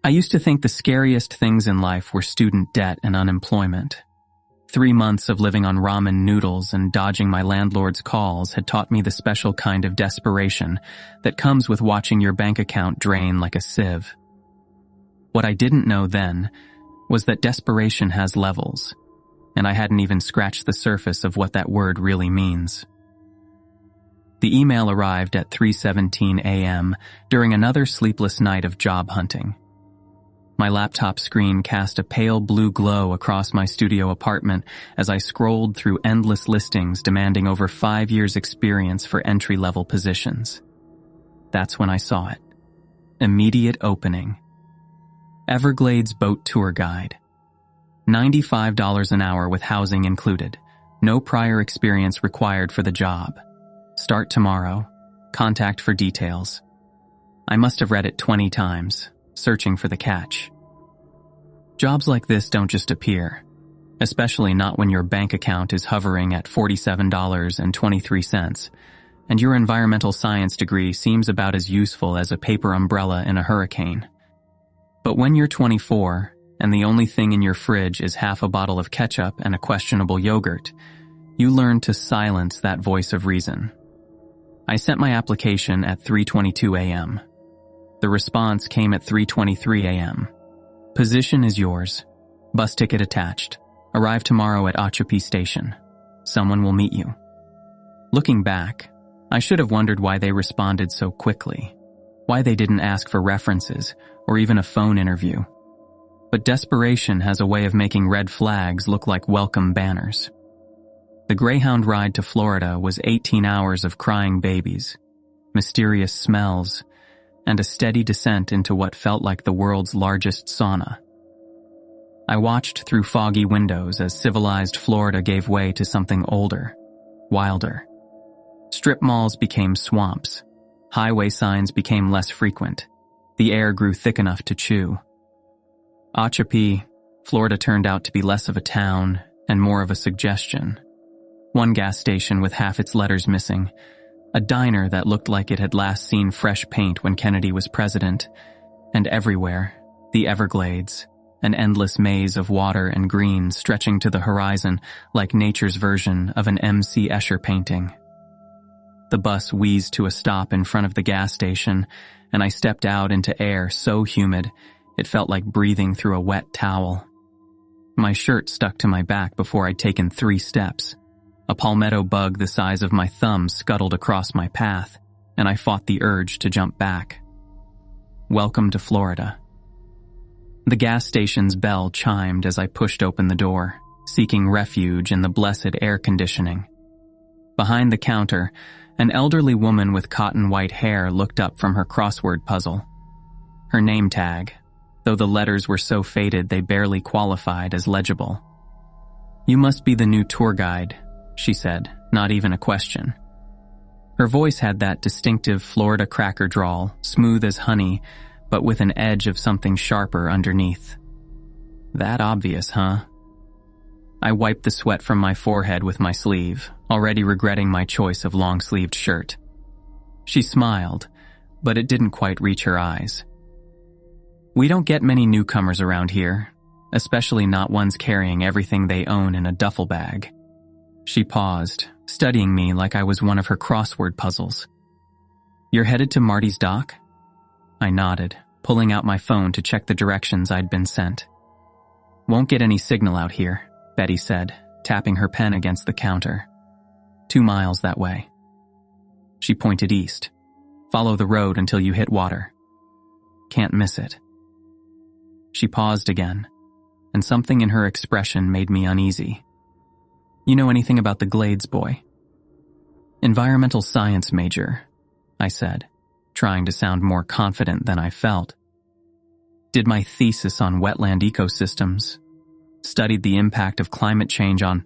I used to think the scariest things in life were student debt and unemployment. 3 months of living on ramen noodles and dodging my landlord's calls had taught me the special kind of desperation that comes with watching your bank account drain like a sieve. What I didn't know then was that desperation has levels, and I hadn't even scratched the surface of what that word really means. The email arrived at 3:17 a.m. during another sleepless night of job hunting. My laptop screen cast a pale blue glow across my studio apartment as I scrolled through endless listings demanding over 5 years' experience for entry-level positions. That's when I saw it. Immediate opening. Everglades boat tour guide. $95 an hour with housing included. No prior experience required for the job. Start tomorrow. Contact for details. I must have read it 20 times, searching for the catch. Jobs like this don't just appear, especially not when your bank account is hovering at $47.23, and your environmental science degree seems about as useful as a paper umbrella in a hurricane. But when you're 24, and the only thing in your fridge is half a bottle of ketchup and a questionable yogurt, you learn to silence that voice of reason. I sent my application at 3:22 a.m. The response came at 3:23 a.m. Position is yours. Bus ticket attached. Arrive tomorrow at Ochapee Station. Someone will meet you. Looking back, I should have wondered why they responded so quickly, why they didn't ask for references or even a phone interview. But desperation has a way of making red flags look like welcome banners. The Greyhound ride to Florida was 18 hours of crying babies, mysterious smells, and a steady descent into what felt like the world's largest sauna. I watched through foggy windows as civilized Florida gave way to something older, wilder. Strip malls became swamps. Highway signs became less frequent. The air grew thick enough to chew. Ochapee, Florida turned out to be less of a town and more of a suggestion. One gas station with half its letters missing, a diner that looked like it had last seen fresh paint when Kennedy was president, and everywhere, the Everglades, an endless maze of water and green stretching to the horizon like nature's version of an M.C. Escher painting. The bus wheezed to a stop in front of the gas station, and I stepped out into air so humid it felt like breathing through a wet towel. My shirt stuck to my back before I'd taken 3 steps. A palmetto bug the size of my thumb scuttled across my path, and I fought the urge to jump back. Welcome to Florida. The gas station's bell chimed as I pushed open the door, seeking refuge in the blessed air conditioning. Behind the counter, an elderly woman with cotton white hair looked up from her crossword puzzle. Her name tag, though the letters were so faded they barely qualified as legible. "You must be the new tour guide," she said, not even a question. Her voice had that distinctive Florida cracker drawl, smooth as honey, but with an edge of something sharper underneath. That obvious, huh? I wiped the sweat from my forehead with my sleeve, already regretting my choice of long-sleeved shirt. She smiled, but it didn't quite reach her eyes. "We don't get many newcomers around here, especially not ones carrying everything they own in a duffel bag." She paused, studying me like I was one of her crossword puzzles. "You're headed to Marty's dock?" I nodded, pulling out my phone to check the directions I'd been sent. "Won't get any signal out here," Betty said, tapping her pen against the counter. 2 miles that way." She pointed east. "Follow the road until you hit water. Can't miss it." She paused again, and something in her expression made me uneasy. "You know anything about the Glades, boy?" "Environmental science major," I said, trying to sound more confident than I felt. "Did my thesis on wetland ecosystems. Studied the impact of climate change on..."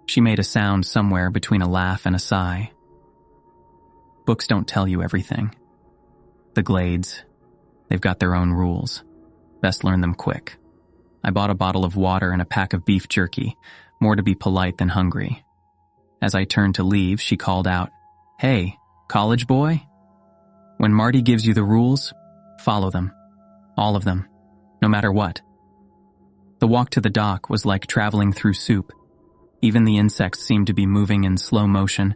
She made a sound somewhere between a laugh and a sigh. "Books don't tell you everything. The Glades, they've got their own rules. Best learn them quick." I bought a bottle of water and a pack of beef jerky, more to be polite than hungry. As I turned to leave, she called out, "Hey, college boy? When Marty gives you the rules, follow them. all of them, no matter what. The walk to the dock was like traveling through soup. Even the insects seemed to be moving in slow motion,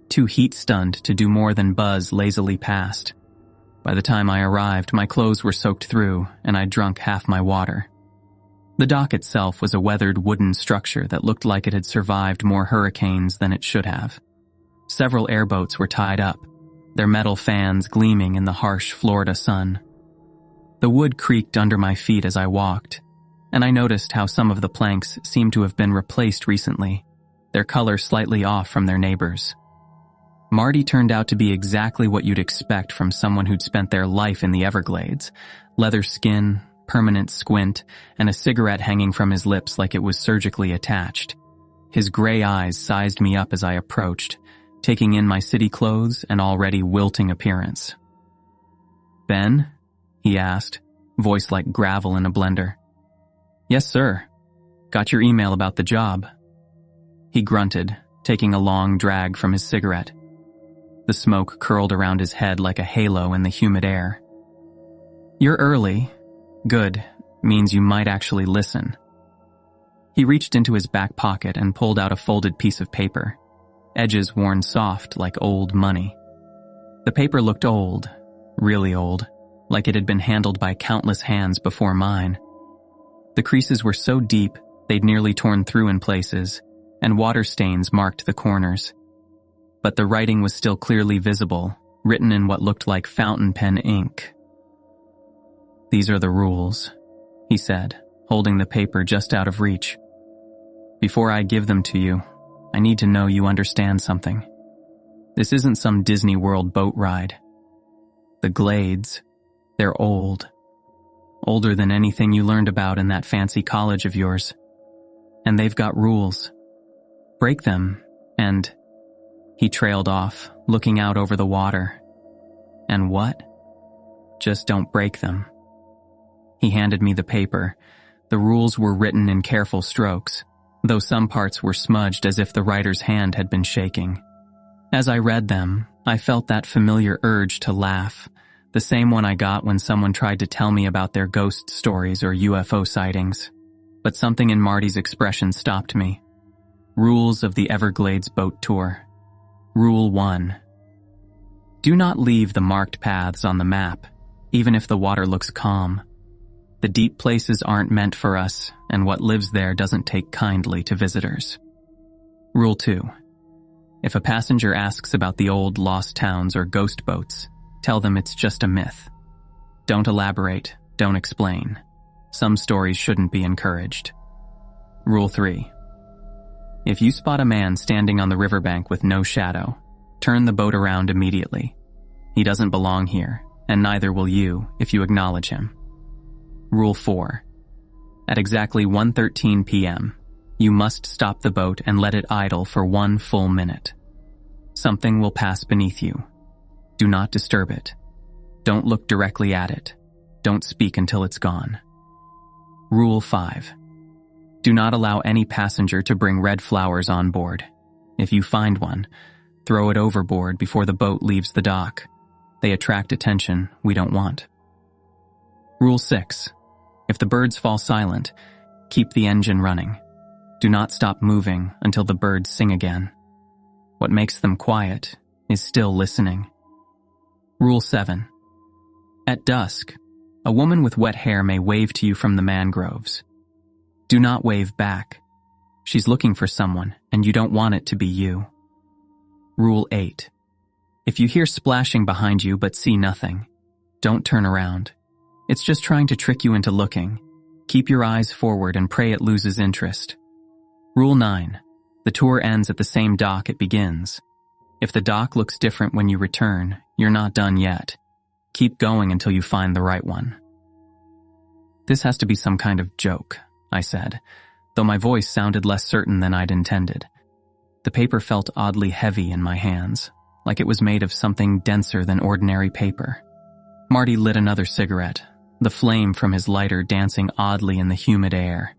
too heat-stunned to do more than buzz lazily past. By the time I arrived, my clothes were soaked through, and I'd drunk half my water. The dock itself was a weathered wooden structure that looked like it had survived more hurricanes than it should have. Several airboats were tied up, their metal fans gleaming in the harsh Florida sun. The wood creaked under my feet as I walked, and I noticed how some of the planks seemed to have been replaced recently, their color slightly off from their neighbors. Marty turned out to be exactly what you'd expect from someone who'd spent their life in the Everglades: leather skin, permanent squint, and a cigarette hanging from his lips like it was surgically attached. His gray eyes sized me up as I approached, taking in my city clothes and already wilting appearance. "Ben?" he asked, voice like gravel in a blender. "Yes, sir. Got your email about the job." He grunted, taking a long drag from his cigarette. The smoke curled around his head like a halo in the humid air. "You're early. Good. Means you might actually listen." He reached into his back pocket and pulled out a folded piece of paper, edges worn soft like old money. The paper looked old, really old, like it had been handled by countless hands before mine. The creases were so deep they'd nearly torn through in places, and water stains marked the corners. But the writing was still clearly visible, written in what looked like fountain pen ink. "These are the rules," he said, holding the paper just out of reach. "Before I give them to you, I need to know you understand something. This isn't some Disney World boat ride. The Glades, they're old. Older than anything you learned about in that fancy college of yours. And they've got rules. Break them, and..." He trailed off, looking out over the water. "And what? Just don't break them." He handed me the paper. The rules were written in careful strokes, though some parts were smudged as if the writer's hand had been shaking. As I read them, I felt that familiar urge to laugh, the same one I got when someone tried to tell me about their ghost stories or UFO sightings. But something in Marty's expression stopped me. Rules of the Everglades boat tour. Rule 1. Do not leave the marked paths on the map, even if the water looks calm. The deep places aren't meant for us, and what lives there doesn't take kindly to visitors. Rule 2. If a passenger asks about the old lost towns or ghost boats, tell them it's just a myth. Don't elaborate, don't explain. Some stories shouldn't be encouraged. Rule 3. If you spot a man standing on the riverbank with no shadow, turn the boat around immediately. He doesn't belong here, and neither will you if you acknowledge him. Rule 4. At exactly 1:13 p.m., you must stop the boat and let it idle for 1 full minute. Something will pass beneath you. Do not disturb it. Don't look directly at it. Don't speak until it's gone. Rule 5. Do not allow any passenger to bring red flowers on board. If you find one, throw it overboard before the boat leaves the dock. They attract attention we don't want. Rule 6. If the birds fall silent, keep the engine running. Do not stop moving until the birds sing again. What makes them quiet is still listening. Rule 7. At dusk, a woman with wet hair may wave to you from the mangroves. Do not wave back. She's looking for someone, and you don't want it to be you. Rule 8. If you hear splashing behind you but see nothing, don't turn around. It's just trying to trick you into looking. Keep your eyes forward and pray it loses interest. Rule 9. The tour ends at the same dock it begins. If the dock looks different when you return, you're not done yet. Keep going until you find the right one. This has to be some kind of joke, I said, though my voice sounded less certain than I'd intended. The paper felt oddly heavy in my hands, like it was made of something denser than ordinary paper. Marty lit another cigarette, the flame from his lighter dancing oddly in the humid air.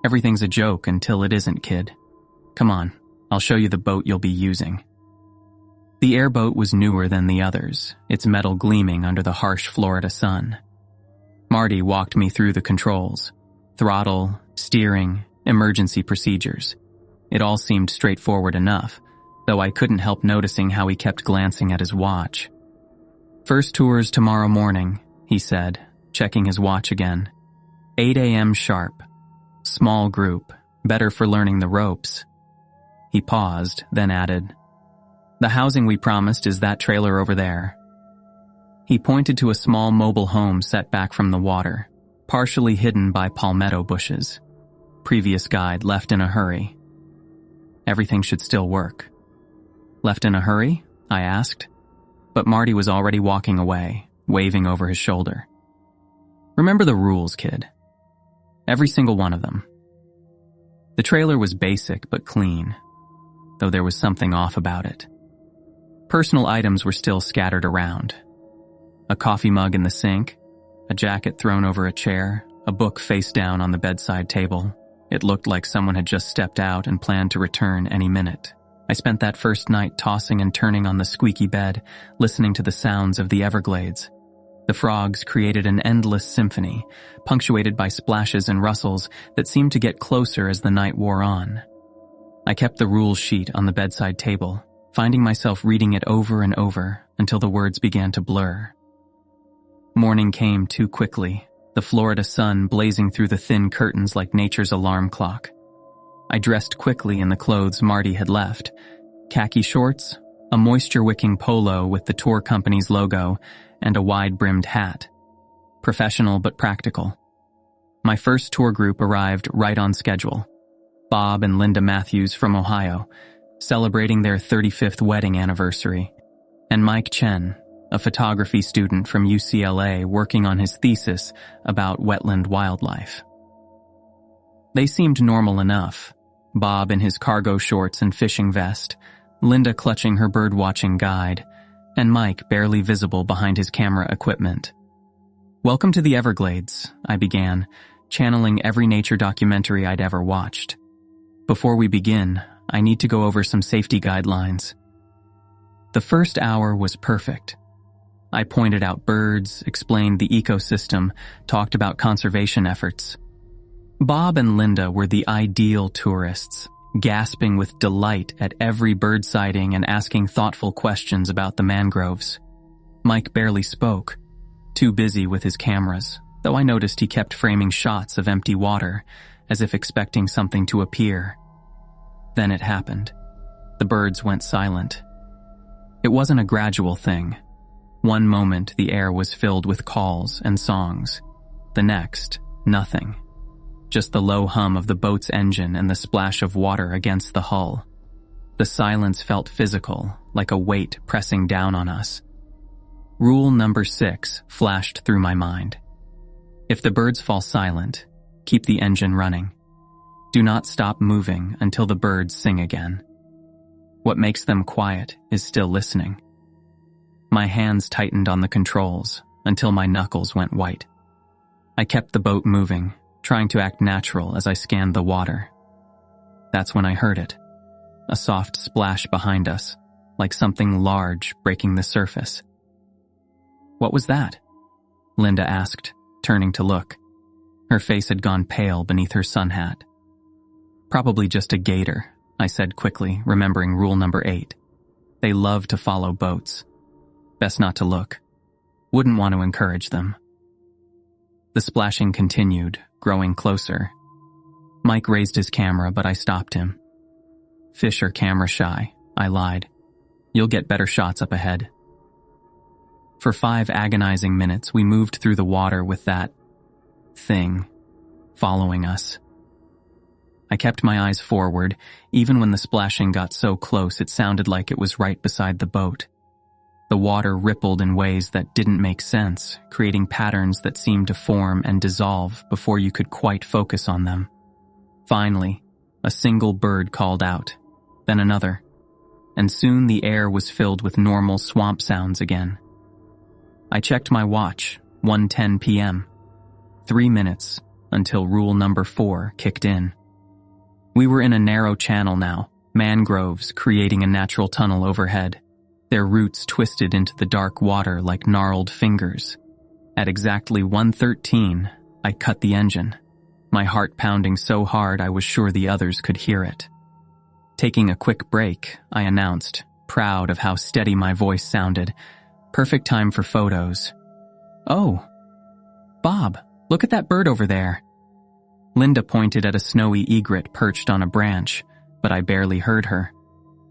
Everything's a joke until it isn't, kid. Come on, I'll show you the boat you'll be using. The airboat was newer than the others, its metal gleaming under the harsh Florida sun. Marty walked me through the controls. Throttle, steering, emergency procedures. It all seemed straightforward enough, though I couldn't help noticing how he kept glancing at his watch. "First tours tomorrow morning," he said, checking his watch again. 8 a.m. sharp. Small group, better for learning the ropes. He paused, then added, "The housing we promised is that trailer over there." He pointed to a small mobile home set back from the water, partially hidden by palmetto bushes. Previous guide left in a hurry. Everything should still work. "Left in a hurry?" I asked. But Marty was already walking away, waving over his shoulder. "Remember the rules, kid. Every single one of them." The trailer was basic but clean, though there was something off about it. Personal items were still scattered around. A coffee mug in the sink, a jacket thrown over a chair, a book face down on the bedside table. It looked like someone had just stepped out and planned to return any minute. I spent that first night tossing and turning on the squeaky bed, listening to the sounds of the Everglades. The frogs created an endless symphony, punctuated by splashes and rustles that seemed to get closer as the night wore on. I kept the rules sheet on the bedside table, finding myself reading it over and over until the words began to blur. Morning came too quickly, the Florida sun blazing through the thin curtains like nature's alarm clock. I dressed quickly in the clothes Marty had left. Khaki shorts, a moisture-wicking polo with the tour company's logo, and a wide-brimmed hat. Professional but practical. My first tour group arrived right on schedule. Bob and Linda Matthews from Ohio, celebrating their 35th wedding anniversary, and Mike Chen, a photography student from UCLA working on his thesis about wetland wildlife. They seemed normal enough. Bob in his cargo shorts and fishing vest, Linda clutching her birdwatching guide, and Mike barely visible behind his camera equipment. "Welcome to the Everglades," I began, channeling every nature documentary I'd ever watched. "Before we begin, I need to go over some safety guidelines." The first hour was perfect. I pointed out birds, explained the ecosystem, talked about conservation efforts. Bob and Linda were the ideal tourists, gasping with delight at every bird sighting and asking thoughtful questions about the mangroves. Mike barely spoke, too busy with his cameras, though I noticed he kept framing shots of empty water, as if expecting something to appear. Then it happened. The birds went silent. It wasn't a gradual thing. One moment the air was filled with calls and songs. The next, nothing. Just the low hum of the boat's engine and the splash of water against the hull. The silence felt physical, like a weight pressing down on us. Rule number 6 flashed through my mind. If the birds fall silent, keep the engine running. Do not stop moving until the birds sing again. What makes them quiet is still listening. My hands tightened on the controls until my knuckles went white. I kept the boat moving, trying to act natural as I scanned the water. That's when I heard it. A soft splash behind us, like something large breaking the surface. "What was that?" Linda asked, turning to look. Her face had gone pale beneath her sun hat. "Probably just a gator," I said quickly, remembering rule number 8. They love to follow boats. Best not to look. Wouldn't want to encourage them. The splashing continued, growing closer. Mike raised his camera, but I stopped him. "Fish are camera shy," I lied. "You'll get better shots up ahead." For 5 agonizing minutes, we moved through the water with that thing following us. I kept my eyes forward, even when the splashing got so close it sounded like it was right beside the boat. The water rippled in ways that didn't make sense, creating patterns that seemed to form and dissolve before you could quite focus on them. Finally, a single bird called out, then another, and soon the air was filled with normal swamp sounds again. I checked my watch, 1:10 p.m. 3 minutes until rule number 4 kicked in. We were in a narrow channel now, mangroves creating a natural tunnel overhead, their roots twisted into the dark water like gnarled fingers. At exactly 1:13, I cut the engine, my heart pounding so hard I was sure the others could hear it. Taking a quick break, I announced, proud of how steady my voice sounded, "Perfect time for photos." "Oh, Bob, look at that bird over there." Linda pointed at a snowy egret perched on a branch, but I barely heard her.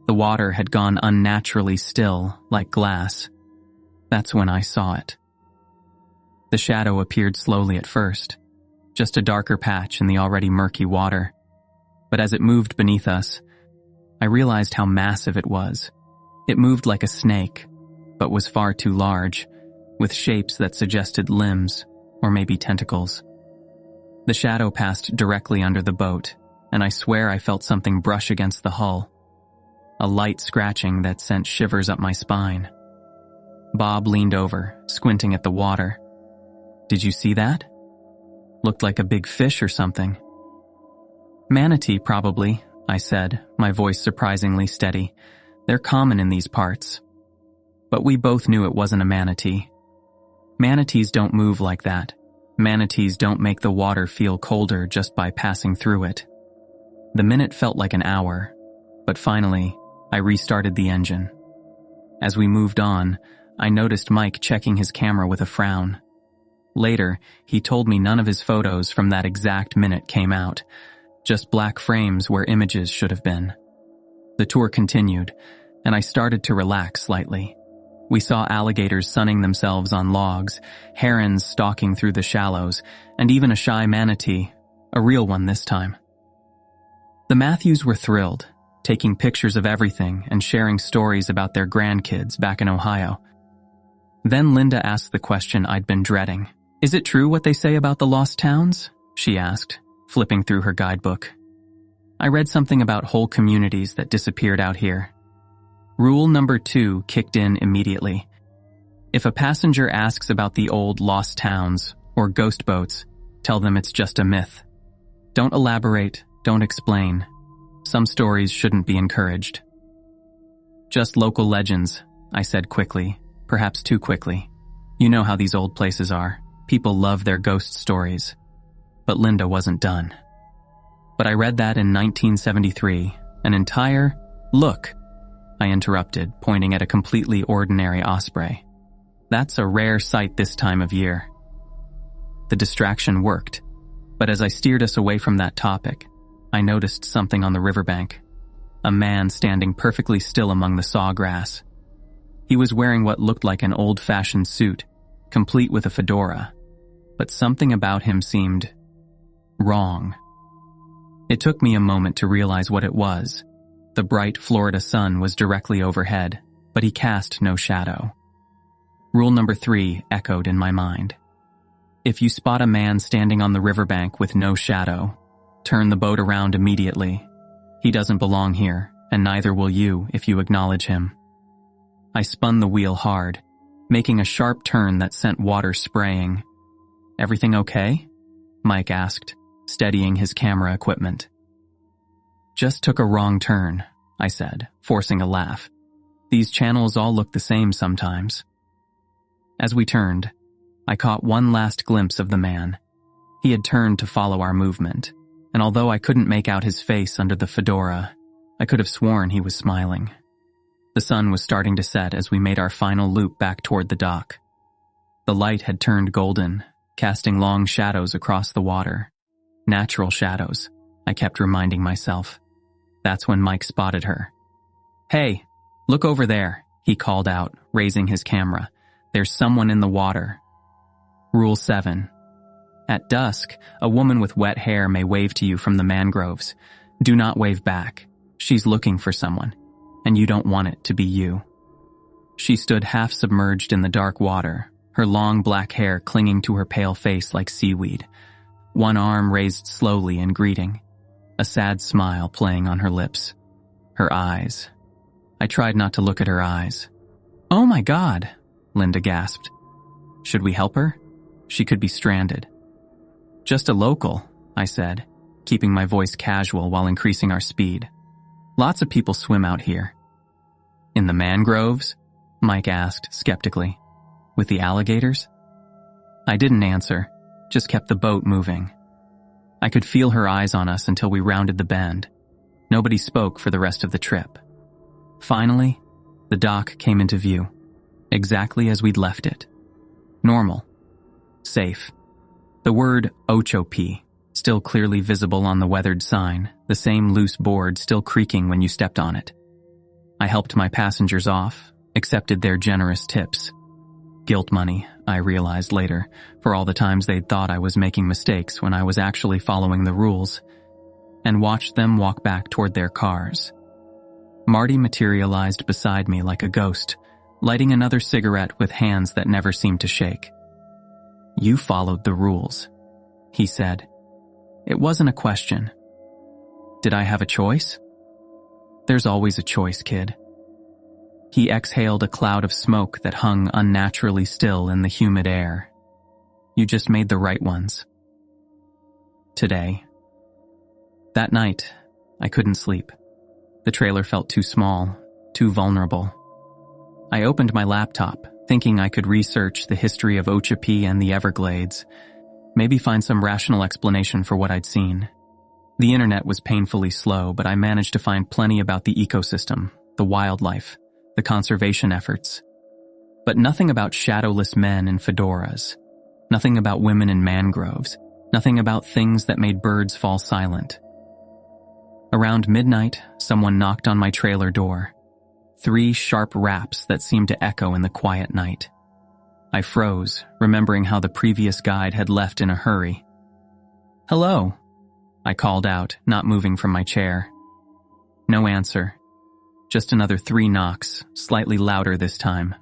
The water had gone unnaturally still, like glass. That's when I saw it. The shadow appeared slowly at first, just a darker patch in the already murky water. But as it moved beneath us, I realized how massive it was. It moved like a snake, but was far too large, with shapes that suggested limbs, or maybe tentacles. The shadow passed directly under the boat, and I swear I felt something brush against the hull. A light scratching that sent shivers up my spine. Bob leaned over, squinting at the water. "Did you see that? Looked like a big fish or something." "Manatee, probably," I said, my voice surprisingly steady. "They're common in these parts." But we both knew it wasn't a manatee. Manatees don't move like that. Manatees don't make the water feel colder just by passing through it. The minute felt like an hour, but finally, I restarted the engine. As we moved on, I noticed Mike checking his camera with a frown. Later, he told me none of his photos from that exact minute came out, just black frames where images should have been. The tour continued, and I started to relax slightly. We saw alligators sunning themselves on logs, herons stalking through the shallows, and even a shy manatee, a real one this time. The Matthews were thrilled, taking pictures of everything and sharing stories about their grandkids back in Ohio. Then Linda asked the question I'd been dreading. "Is it true what they say about the lost towns?" she asked, flipping through her guidebook. I read something about whole communities that disappeared out here. Rule number 2 kicked in immediately. If a passenger asks about the old lost towns or ghost boats, tell them it's just a myth. Don't elaborate, don't explain. Some stories shouldn't be encouraged. "Just local legends," I said quickly, perhaps too quickly. You know how these old places are. People love their ghost stories. But Linda wasn't done. "But I read that in 1973, an entire— Look," I interrupted, pointing at a completely ordinary osprey. "That's a rare sight this time of year." The distraction worked, but as I steered us away from that topic, I noticed something on the riverbank. A man standing perfectly still among the sawgrass. He was wearing what looked like an old-fashioned suit, complete with a fedora, but something about him seemed wrong. It took me a moment to realize what it was. The bright Florida sun was directly overhead, but he cast no shadow. Rule number 3 echoed in my mind. If you spot a man standing on the riverbank with no shadow, turn the boat around immediately. He doesn't belong here, and neither will you if you acknowledge him. I spun the wheel hard, making a sharp turn that sent water spraying. "Everything okay?" Mike asked, steadying his camera equipment. "Just took a wrong turn," I said, forcing a laugh. "These channels all look the same sometimes." As we turned, I caught one last glimpse of the man. He had turned to follow our movement, and although I couldn't make out his face under the fedora, I could have sworn he was smiling. The sun was starting to set as we made our final loop back toward the dock. The light had turned golden, casting long shadows across the water. Natural shadows, I kept reminding myself. That's when Mike spotted her. "Hey, look over there," he called out, raising his camera. "There's someone in the water." Rule 7. At dusk, a woman with wet hair may wave to you from the mangroves. Do not wave back. She's looking for someone, and you don't want it to be you. She stood half submerged in the dark water, her long black hair clinging to her pale face like seaweed. One arm raised slowly in greeting, a sad smile playing on her lips. Her eyes. I tried not to look at her eyes. "Oh my God," Linda gasped. "Should we help her? She could be stranded." "Just a local," I said, keeping my voice casual while increasing our speed. "Lots of people swim out here." "In the mangroves?" Mike asked skeptically. "With the alligators?" I didn't answer, just kept the boat moving. I could feel her eyes on us until we rounded the bend. Nobody spoke for the rest of the trip. Finally, the dock came into view, exactly as we'd left it. Normal. Safe. The word Ochopi still clearly visible on the weathered sign, the same loose board still creaking when you stepped on it. I helped my passengers off, accepted their generous tips. Guilt money, I realized later, for all the times they'd thought I was making mistakes when I was actually following the rules, and watched them walk back toward their cars. Marty materialized beside me like a ghost, lighting another cigarette with hands that never seemed to shake. "You followed the rules," he said. It wasn't a question. Did I have a choice? There's always a choice, kid. He exhaled a cloud of smoke that hung unnaturally still in the humid air. You just made the right ones. Today. That night, I couldn't sleep. The trailer felt too small, too vulnerable. I opened my laptop, thinking I could research the history of Ochopi and the Everglades, maybe find some rational explanation for what I'd seen. The internet was painfully slow, but I managed to find plenty about the ecosystem, the wildlife, the conservation efforts. But nothing about shadowless men in fedoras, nothing about women in mangroves, nothing about things that made birds fall silent. Around midnight, someone knocked on my trailer door. 3 sharp raps that seemed to echo in the quiet night. I froze, remembering how the previous guide had left in a hurry. "Hello," I called out, not moving from my chair. No answer. Just another 3 knocks, slightly louder this time.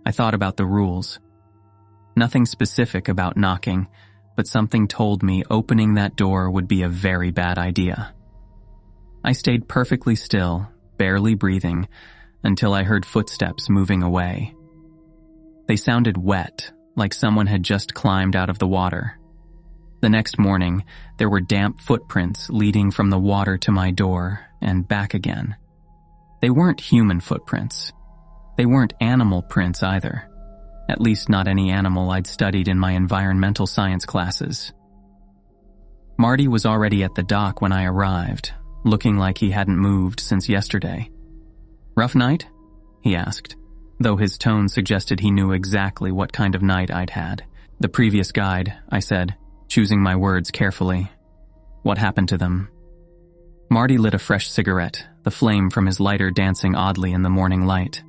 I thought about the rules. Nothing specific about knocking, but something told me opening that door would be a very bad idea. I stayed perfectly still, barely breathing, until I heard footsteps moving away. They sounded wet, like someone had just climbed out of the water. The next morning, there were damp footprints leading from the water to my door and back again. They weren't human footprints. They weren't animal prints either. At least not any animal I'd studied in my environmental science classes. Marty was already at the dock when I arrived, looking like he hadn't moved since yesterday. "Rough night?" he asked, though his tone suggested he knew exactly what kind of night I'd had. "The previous guide," I said, choosing my words carefully. "What happened to them?" Marty lit a fresh cigarette, the flame from his lighter dancing oddly in the morning light.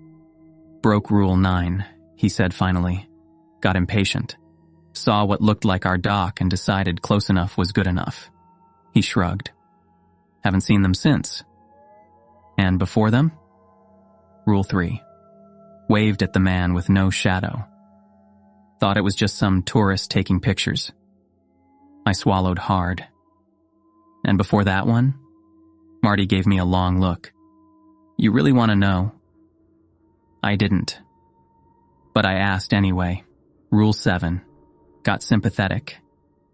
"Broke Rule 9, he said finally. Got impatient. Saw what looked like our dock and decided close enough was good enough." He shrugged. "Haven't seen them since." "And before them?" Rule 3. Waved at the man with no shadow. Thought it was just some tourist taking pictures. I swallowed hard. "And before that one?" Marty gave me a long look. "You really want to know?" I didn't. But I asked anyway. Rule 7. Got sympathetic.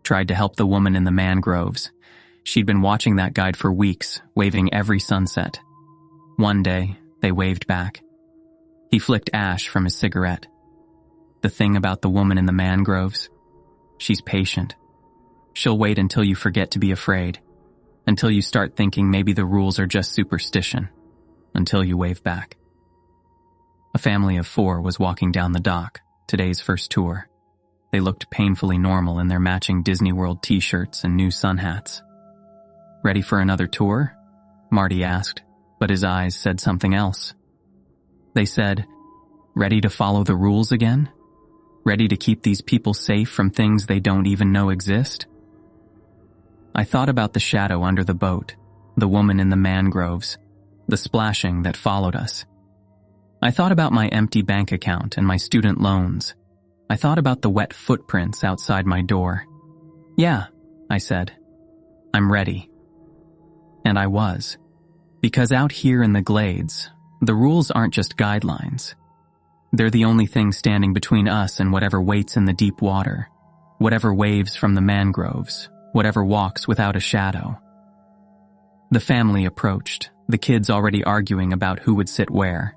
Tried to help the woman in the mangroves. She'd been watching that guide for weeks, waving every sunset. One day, they waved back. He flicked ash from his cigarette. "The thing about the woman in the mangroves? She's patient. She'll wait until you forget to be afraid. Until you start thinking maybe the rules are just superstition. Until you wave back." A family of 4 was walking down the dock, today's first tour. They looked painfully normal in their matching Disney World t-shirts and new sun hats. "Ready for another tour?" Marty asked, but his eyes said something else. They said, "Ready to follow the rules again? Ready to keep these people safe from things they don't even know exist?" I thought about the shadow under the boat, the woman in the mangroves, the splashing that followed us. I thought about my empty bank account and my student loans. I thought about the wet footprints outside my door. "Yeah," I said. "I'm ready." And I was. Because out here in the Glades, the rules aren't just guidelines. They're the only thing standing between us and whatever waits in the deep water, whatever waves from the mangroves, whatever walks without a shadow. The family approached, the kids already arguing about who would sit where.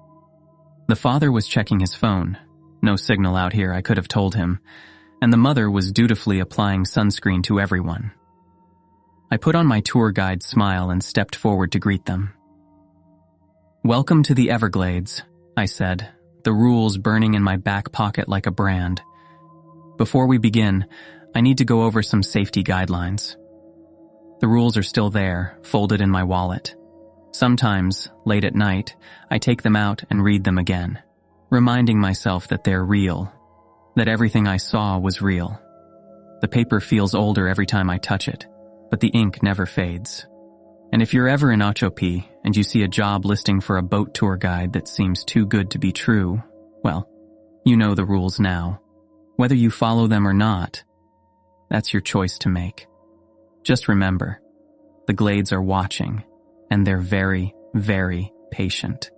The father was checking his phone. No signal out here, I could have told him. and the mother was dutifully applying sunscreen to everyone. I put on my tour guide smile and stepped forward to greet them. "Welcome to the Everglades," I said, the rules burning in my back pocket like a brand. "Before we begin, I need to go over some safety guidelines." The rules are still there, folded in my wallet. Sometimes, late at night, I take them out and read them again, reminding myself that they're real, that everything I saw was real. The paper feels older every time I touch it, but the ink never fades. And if you're ever in Ochopi and you see a job listing for a boat tour guide that seems too good to be true, well, you know the rules now. Whether you follow them or not, that's your choice to make. Just remember, the Glades are watching, and they're very, very patient.